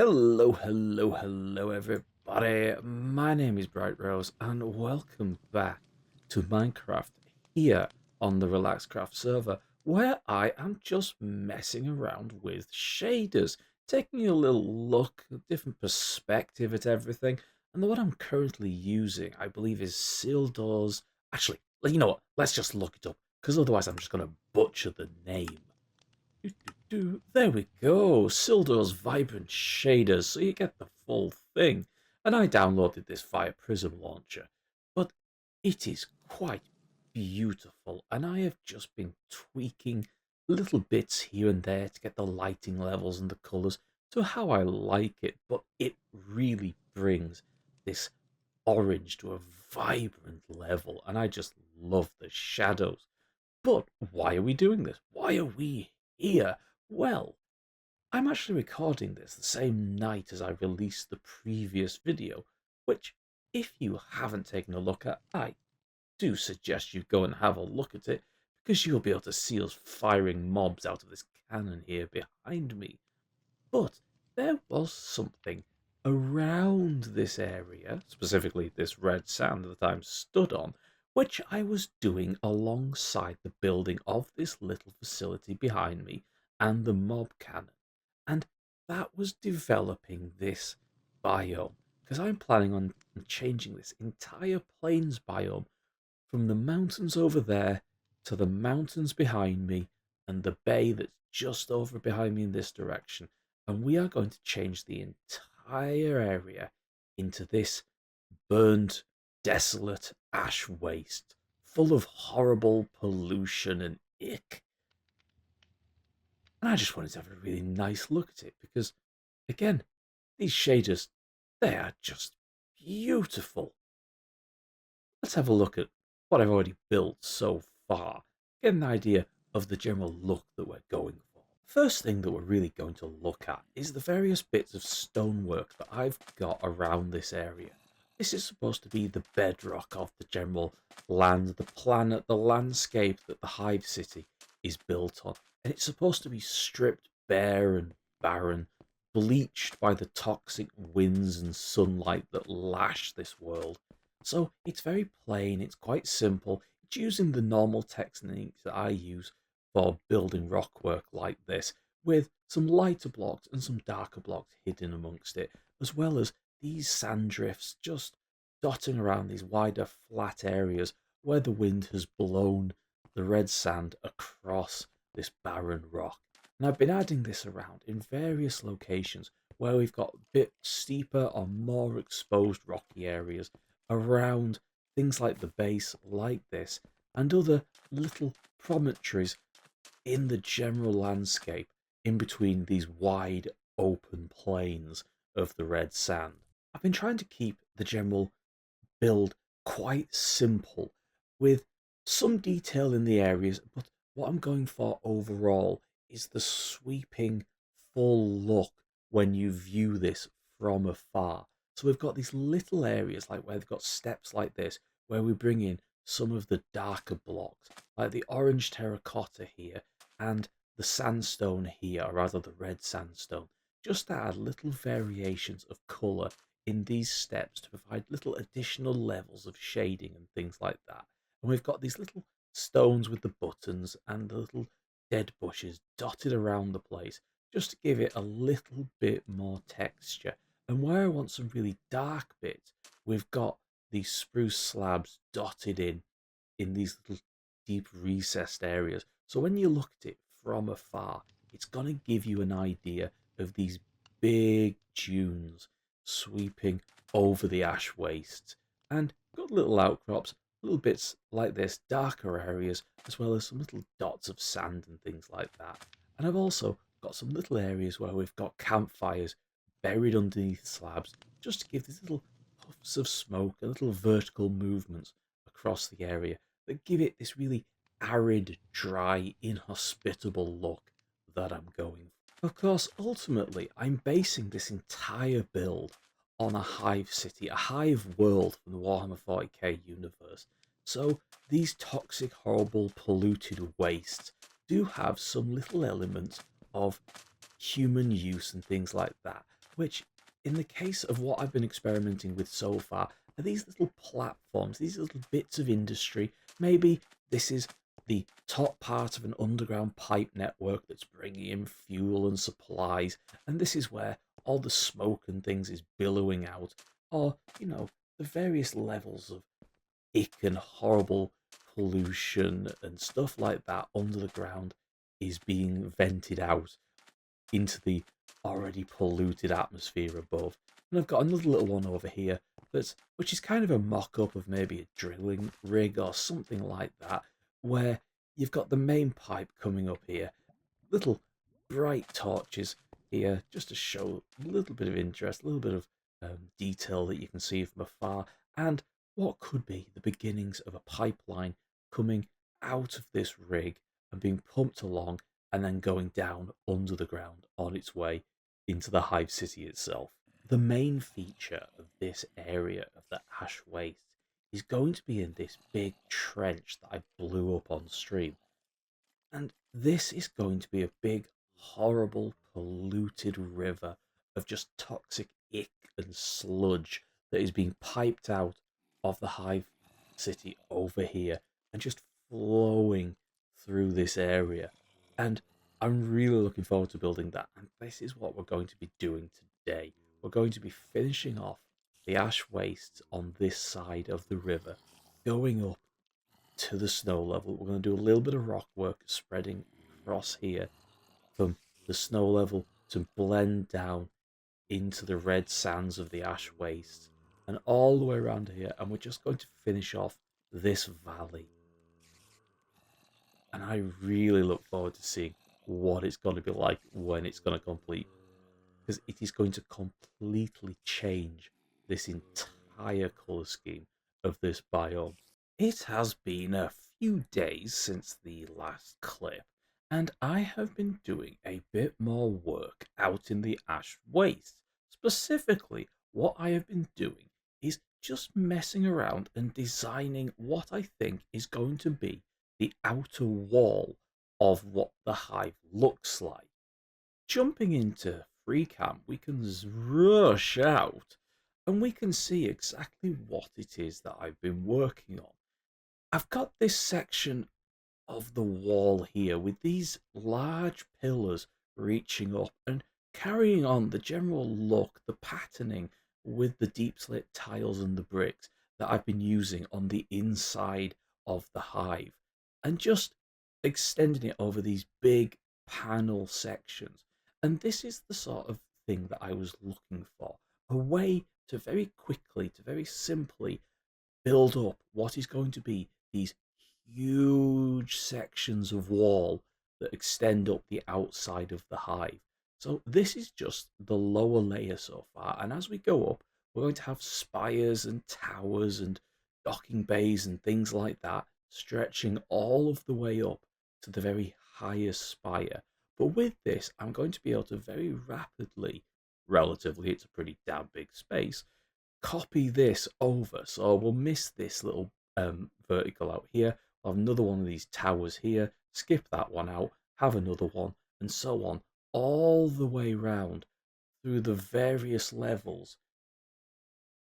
Hello, everybody. My name is Bright Rose, and welcome back to Minecraft here on the RelaxedCraft server, where I am just messing around with shaders, taking a little look, a different perspective at everything. And the one I'm currently using, I believe, is Sildor's. Actually, you know what? Let's just look it up, because otherwise I'm just going to butcher the name. There we go, Sildur's vibrant shaders, so you get the full thing. And I downloaded this via Prism Launcher, but it is quite beautiful, and I have just been tweaking little bits here and there to get the lighting levels and the colours to how I like it, but it really brings this orange to a vibrant level, and I just love the shadows. But why are we doing this? Why are we here? Well, I'm actually recording this the same night as I released the previous video, which, if you haven't taken a look at, I do suggest you go and have a look at it, because you'll be able to see us firing mobs out of this cannon here behind me. But there was something around this area, specifically this red sand that I'm stood on, which I was doing alongside the building of this little facility behind me and the mob cannon. And that was developing this biome, because I'm planning on changing this entire plains biome from the mountains over there to the mountains behind me and the bay that's just over behind me in this direction. And we are going to change the entire area into this burnt, desolate ash waste, full of horrible pollution and ick. And I just wanted to have a really nice look at it because, again, these shaders, they are just beautiful. Let's have a look at what I've already built so far, get an idea of the general look that we're going for. First thing that we're really going to look at is the various bits of stonework that I've got around this area. This is supposed to be the bedrock of the general land, the planet, the landscape that the Hive City is built on. And it's supposed to be stripped bare and barren, bleached by the toxic winds and sunlight that lash this world. So it's very plain, it's quite simple. It's using the normal techniques that I use for building rock work like this, with some lighter blocks and some darker blocks hidden amongst it, as well as these sand drifts just dotting around these wider flat areas where the wind has blown the red sand across this barren rock. And I've been adding this around in various locations where we've got a bit steeper or more exposed rocky areas around things like the base, like this, and other little promontories in the general landscape in between these wide open plains of the red sand. I've been trying to keep the general build quite simple with some detail in the areas, but what I'm going for overall is the sweeping full look when you view this from afar. So we've got these little areas like where they've got steps like this, where we bring in some of the darker blocks, like the orange terracotta here and the sandstone here, or rather the red sandstone, just to add little variations of colour in these steps to provide little additional levels of shading and things like that. And we've got these little stones with the buttons and the little dead bushes dotted around the place just to give it a little bit more texture. And where I want some really dark bits, we've got these spruce slabs dotted in these little deep recessed areas. So when you look at it from afar, it's going to give you an idea of these big dunes sweeping over the ash wastes. And got little outcrops, little bits like this, darker areas, as well as some little dots of sand and things like that. And I've also got some little areas where we've got campfires buried underneath slabs, just to give these little puffs of smoke and little vertical movements across the area that give it this really arid, dry, inhospitable look that I'm going for. Of course, ultimately, I'm basing this entire build on a hive city, a hive world from the Warhammer 40k universe. So these toxic, horrible, polluted wastes do have some little elements of human use and things like that. which in the case of what I've been experimenting with so far are these little platforms, these little bits of industry. Maybe this is the top part of an underground pipe network that's bringing in fuel and supplies, and this is where all the smoke and things is billowing out, or, the various levels of ick and horrible pollution and stuff like that under the ground is being vented out into the already polluted atmosphere above. And I've got another little one over here which is kind of a mock-up of maybe a drilling rig or something like that, where you've got the main pipe coming up here, little bright torches here just to show a little bit of interest, a little bit of detail that you can see from afar, and what could be the beginnings of a pipeline coming out of this rig and being pumped along and then going down under the ground on its way into the Hive City itself. The main feature of this area of the Ash Waste is going to be in this big trench that I blew up on stream. And this is going to be a big, horrible, polluted river of just toxic ick and sludge that is being piped out of the Hive City over here and just flowing through this area. And I'm really looking forward to building that. And this is what we're going to be doing today. We're going to be finishing off the ash wastes on this side of the river, going up to the snow level. We're going to do a little bit of rock work spreading across here from the snow level to blend down into the red sands of the ash waste and all the way around here. And we're just going to finish off this valley. And I really look forward to seeing what it's going to be like when it's going to complete, because it is going to completely change this entire colour scheme of this biome. It has been a few days since the last clip, and I have been doing a bit more work out in the ash waste. Specifically, what I have been doing is just messing around and designing what I think is going to be the outer wall of what the hive looks like. Jumping into FreeCam, we can rush out and we can see exactly what it is that I've been working on. I've got this section of the wall here with these large pillars reaching up and carrying on the general look, the patterning with the deep slit tiles and the bricks that I've been using on the inside of the hive, and just extending it over these big panel sections. And this is the sort of thing that I was looking for, a way to very quickly, to very simply build up what is going to be these huge sections of wall that extend up the outside of the hive. So this is just the lower layer so far, and as we go up, we're going to have spires and towers and docking bays and things like that, stretching all of the way up to the very highest spire. But with this, I'm going to be able to very rapidly, relatively, it's a pretty damn big space, copy this over. So we'll miss this little vertical out here. We'll have another one of these towers here, skip that one out, have another one, and so on, all the way round through the various levels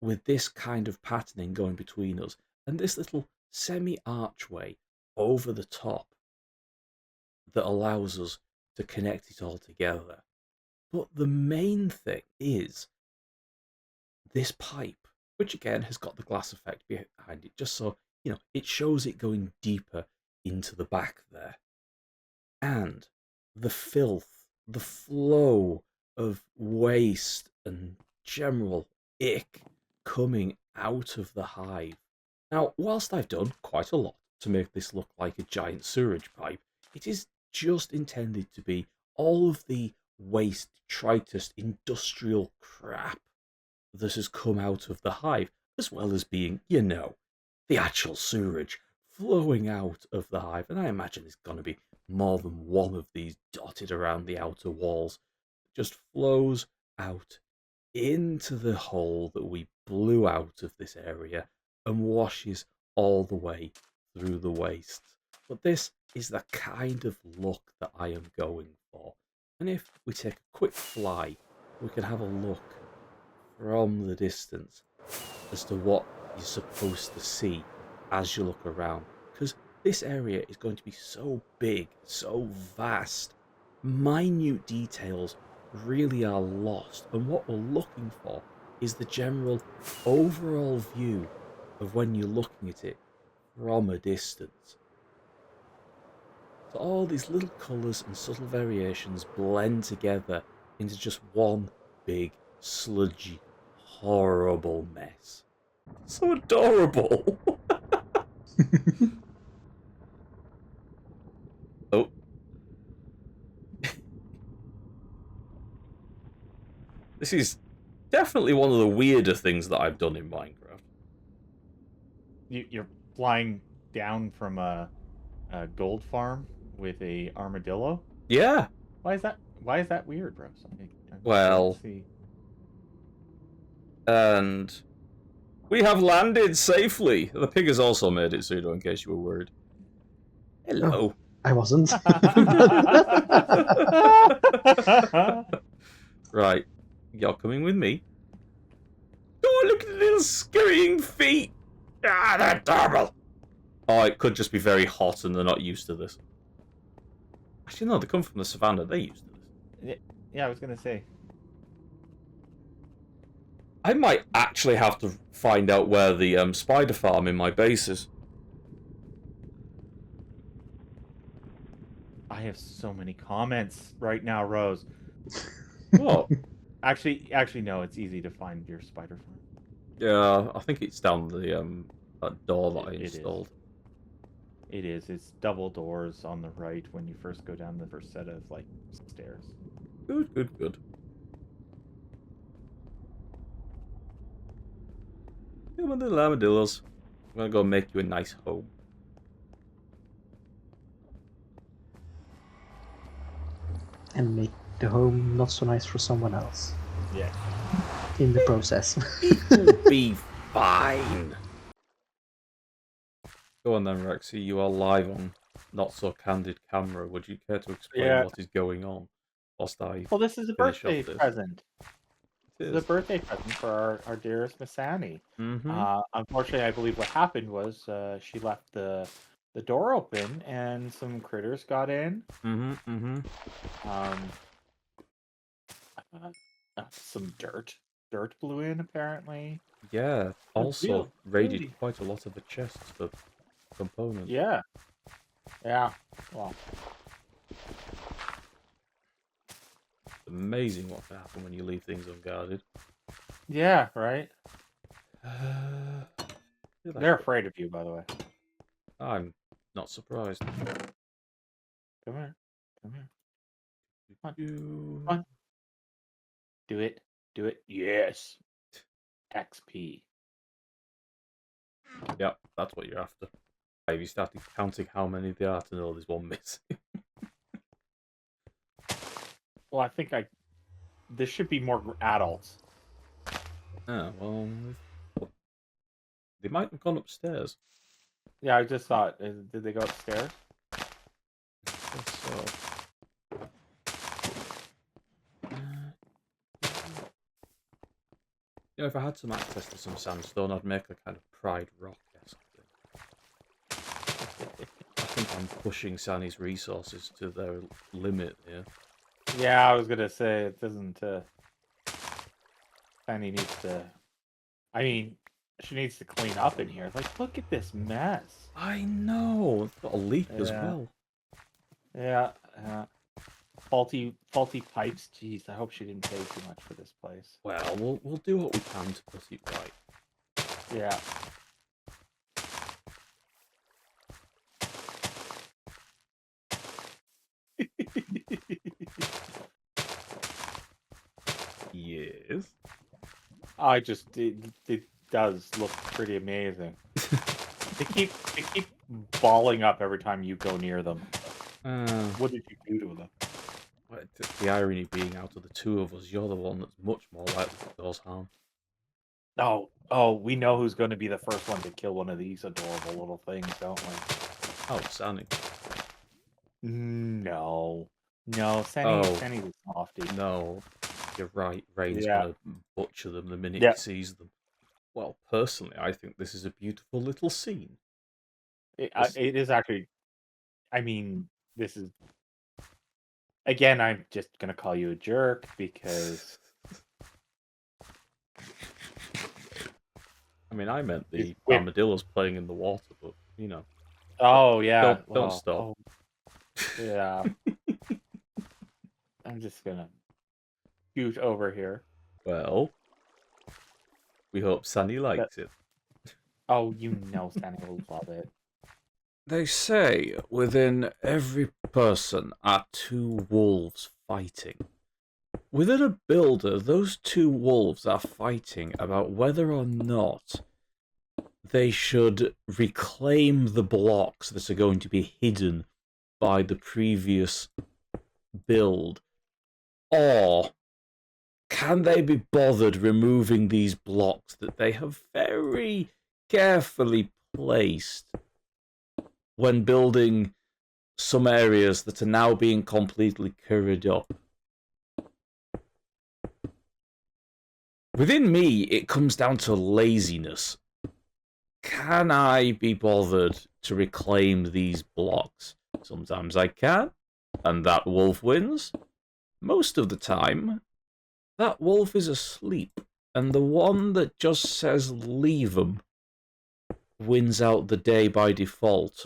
with this kind of patterning going between us and this little semi-archway over the top that allows us to connect it all together. But the main thing is this pipe, which again has got the glass effect behind it, just so, it shows it going deeper into the back there. And the filth, the flow of waste and general ick coming out of the hive. Now, whilst I've done quite a lot to make this look like a giant sewerage pipe, it is just intended to be all of the waste, detritus, industrial crap that has come out of the hive, as well as being, the actual sewerage flowing out of the hive. And I imagine there's going to be more than one of these dotted around the outer walls. It just flows out into the hole that we blew out of this area and washes all the way through the wastes. But this is the kind of look that I am going for. And if we take a quick fly we can have a look from the distance as to what you're supposed to see as you look around. Because this area is going to be so big, so vast. Minute details really are lost, and what we're looking for is the general overall view of when you're looking at it from a distance. So all these little colours and subtle variations blend together into just one big, sludgy, horrible mess. So adorable! Oh. This is definitely one of the weirder things that I've done in Minecraft. You're flying down from a gold farm with a armadillo? Yeah. Why is that weird, bro? Well, see. And we have landed safely. The pig has also made it, Pseudo, in case you were worried. Hello. Oh, I wasn't. Right. You're coming with me. Oh, look at the little scurrying feet. Ah, they're adorable. Oh, it could just be very hot and they're not used to this. Actually, no, they come from the savannah. They're used to this. Yeah, I was going to say. I might actually have to find out where the spider farm in my base is. I have so many comments right now, Rose. What? Actually, no. It's easy to find your spider farm. Yeah, I think it's down the that door that I installed. It is. It's double doors on the right when you first go down the first set of like stairs. Good, good, good. Come on, little armadillos. I'm gonna go make you a nice home. And make the home not so nice for someone else. Yeah. In the process. It'll be fine. Go on then, Rexy. You are live on Not So Candid Camera. Would you care to explain what is going on? Whilst I well, this is a finish birthday off this? present. It This is a birthday present for our dearest Miss Annie. Mm-hmm. Unfortunately, I believe what happened was she left the door open and some critters got in. Mm-hmm. Mm-hmm. Some dirt blew in apparently. Yeah. Also raided really? quite a lot of the chests for components. Yeah. Well, It's amazing what can happen when you leave things unguarded. yeah, right. They're They're afraid of you, by the way. I'm not surprised. Come here. Come on. Do it. Yes. XP. Yep, that's what you're after. Have you started counting how many there are to know there's one missing? Well, I think this should be more adults. Oh, well, they might have gone upstairs. Yeah, I just thought. Did they go upstairs? So. You know, if I had some access to some sandstone, I'd make a kind of pride rock-esque thing. I think I'm pushing Sunny's resources to their limit here. Yeah, I was gonna say it doesn't. Fanny needs to. I mean, she needs to clean up in here. Like, look at this mess. I know. It's got a leak as well. Yeah. Faulty pipes. Jeez, I hope she didn't pay too much for this place. Well, we'll do what we can to put it right. Yeah. Yes. It does look pretty amazing. They keep balling up every time you go near them. What did you do to them? The irony being, out of the two of us, you're the one that's much more likely to cause harm. Oh, we know who's going to be the first one to kill one of these adorable little things, don't we? Oh, Sunny. No, Sunny's a softie. No. you're right. Rain's Yeah. gonna butcher them the minute Yeah. he sees them. Well, personally, I think this is a beautiful little scene. It is actually. I mean, this is. Again, I'm just gonna call you a jerk because. I mean, I meant the Wait. armadillos playing in the water, but you know. Oh yeah. Don't stop. Oh, yeah. I'm just gonna scoot over here. Well, we hope Sunny likes it. Oh, you know, Sandy will love it. They say within every person are two wolves fighting. Within a builder, those two wolves are fighting about whether or not they should reclaim the blocks that are going to be hidden by the previous build, or can they be bothered removing these blocks that they have very carefully placed when building some areas that are now being completely covered up. Within me, it comes down to laziness. Can I be bothered to reclaim these blocks? Sometimes I can, and that wolf wins. Most of the time, that wolf is asleep, and the one that just says leave 'em wins out the day by default.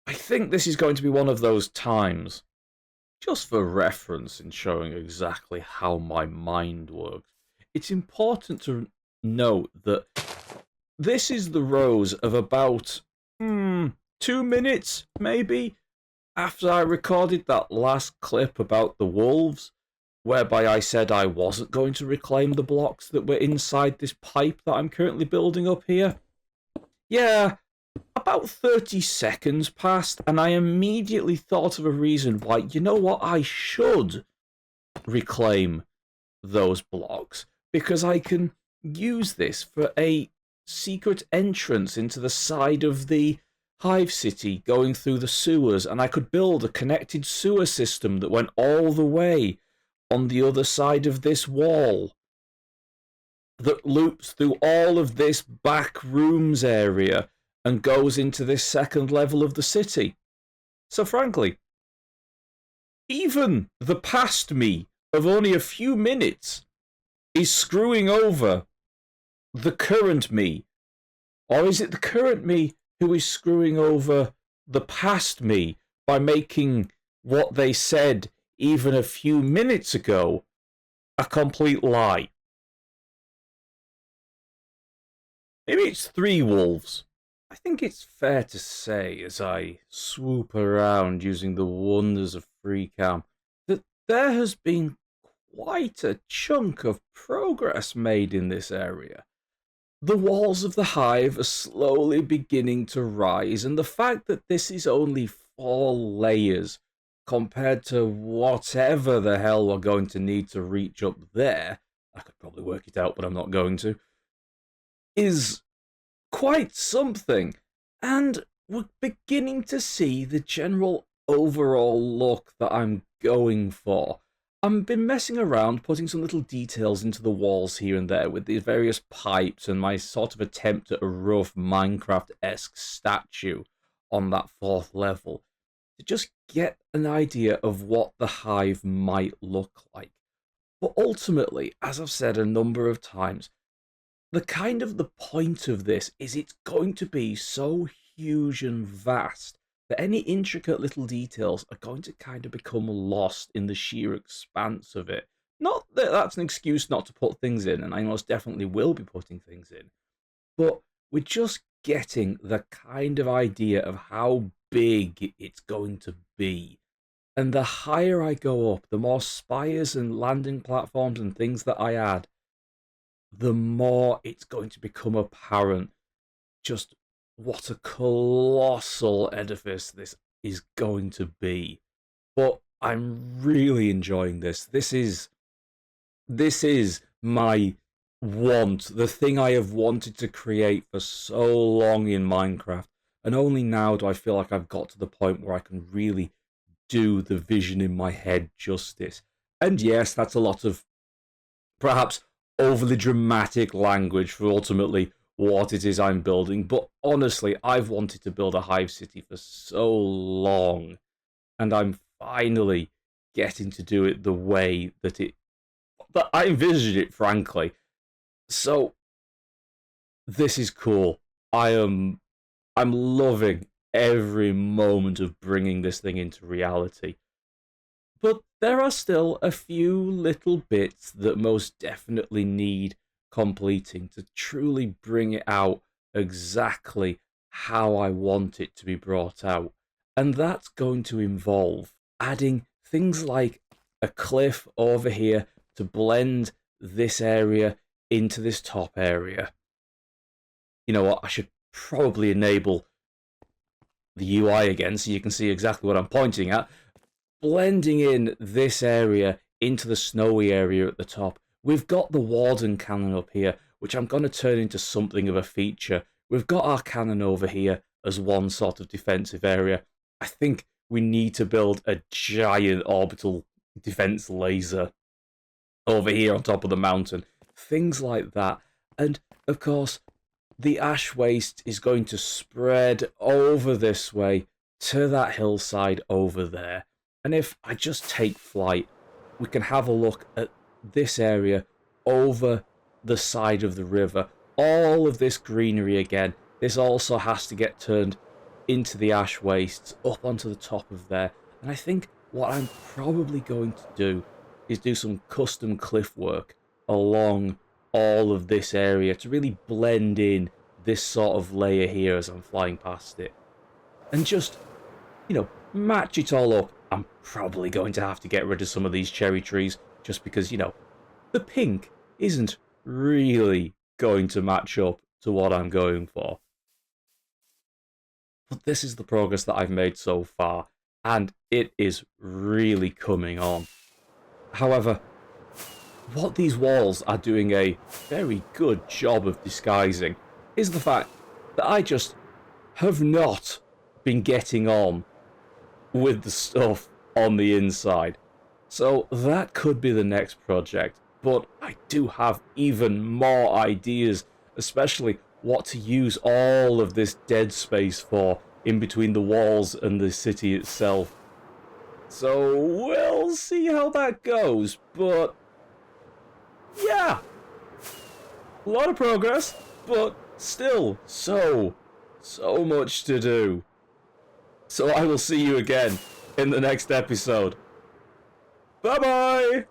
I think this is going to be one of those times. Just for reference in showing exactly how my mind works, it's important to note that this is the rose of about 2 minutes, maybe, after I recorded that last clip about the wolves, whereby I said I wasn't going to reclaim the blocks that were inside this pipe that I'm currently building up here. Yeah, about 30 seconds passed, and I immediately thought of a reason why, you know what, I should reclaim those blocks, because I can use this for a secret entrance into the side of the Hive City going through the sewers, and I could build a connected sewer system that went all the way on the other side of this wall that loops through all of this back rooms area and goes into this second level of the city. So frankly, even the past me of only a few minutes is screwing over the current me. Or is it the current me who is screwing over the past me by making what they said even a few minutes ago a complete lie? Maybe it's three wolves. I think it's fair to say, as I swoop around using the wonders of FreeCam, that there has been quite a chunk of progress made in this area. The walls of the hive are slowly beginning to rise, and the fact that this is only 4 layers compared to whatever the hell we're going to need to reach up there, I could probably work it out, but I'm not going to, is quite something. And we're beginning to see the general overall look that I'm going for. I've been messing around, putting some little details into the walls here and there with these various pipes and my sort of attempt at a rough Minecraft-esque statue on that 4th level to just get an idea of what the hive might look like. But ultimately, as I've said a number of times, the point of this is it's going to be so huge and vast that any intricate little details are going to kind of become lost in the sheer expanse of it. Not that that's an excuse not to put things in, and I most definitely will be putting things in, but we're just getting the kind of idea of how big it's going to be. And the higher I go up, the more spires and landing platforms and things that I add, the more it's going to become apparent just what a colossal edifice this is going to be. But I'm really enjoying this. This is my want, the thing I have wanted to create for so long in Minecraft, and only now do I feel like I've got to the point where I can really do the vision in my head justice. And yes, that's a lot of perhaps overly dramatic language for ultimately what it is I'm building, but honestly, I've wanted to build a Hive City for so long, and I'm finally getting to do it the way that I envisioned it, frankly. So this is cool. I'm loving every moment of bringing this thing into reality. But there are still a few little bits that most definitely need completing to truly bring it out exactly how I want it to be brought out. And that's going to involve adding things like a cliff over here to blend this area into this top area. You know what? I should probably enable the UI again so you can see exactly what I'm pointing at. Blending in this area into the snowy area at the top. We've got the Warden cannon up here, which I'm going to turn into something of a feature. We've got our cannon over here as one sort of defensive area. I think we need to build a giant orbital defense laser over here on top of the mountain. Things like that. And, of course, the ash waste is going to spread over this way to that hillside over there. And if I just take flight, we can have a look at this area over the side of the river. All of this greenery again. This also has to get turned into the ash wastes up onto the top of there. And I think what I'm probably going to do is do some custom cliff work along all of this area to really blend in this sort of layer here as I'm flying past it. And just, match it all up. I'm probably going to have to get rid of some of these cherry trees just because, the pink isn't really going to match up to what I'm going for. But this is the progress that I've made so far, and it is really coming on. However, what these walls are doing a very good job of disguising is the fact that I just have not been getting on with the stuff on the inside. So that could be the next project, but I do have even more ideas, especially what to use all of this dead space for in between the walls and the city itself. So we'll see how that goes, but yeah, a lot of progress, but still so much to do. So I will see you again in the next episode. Bye-bye!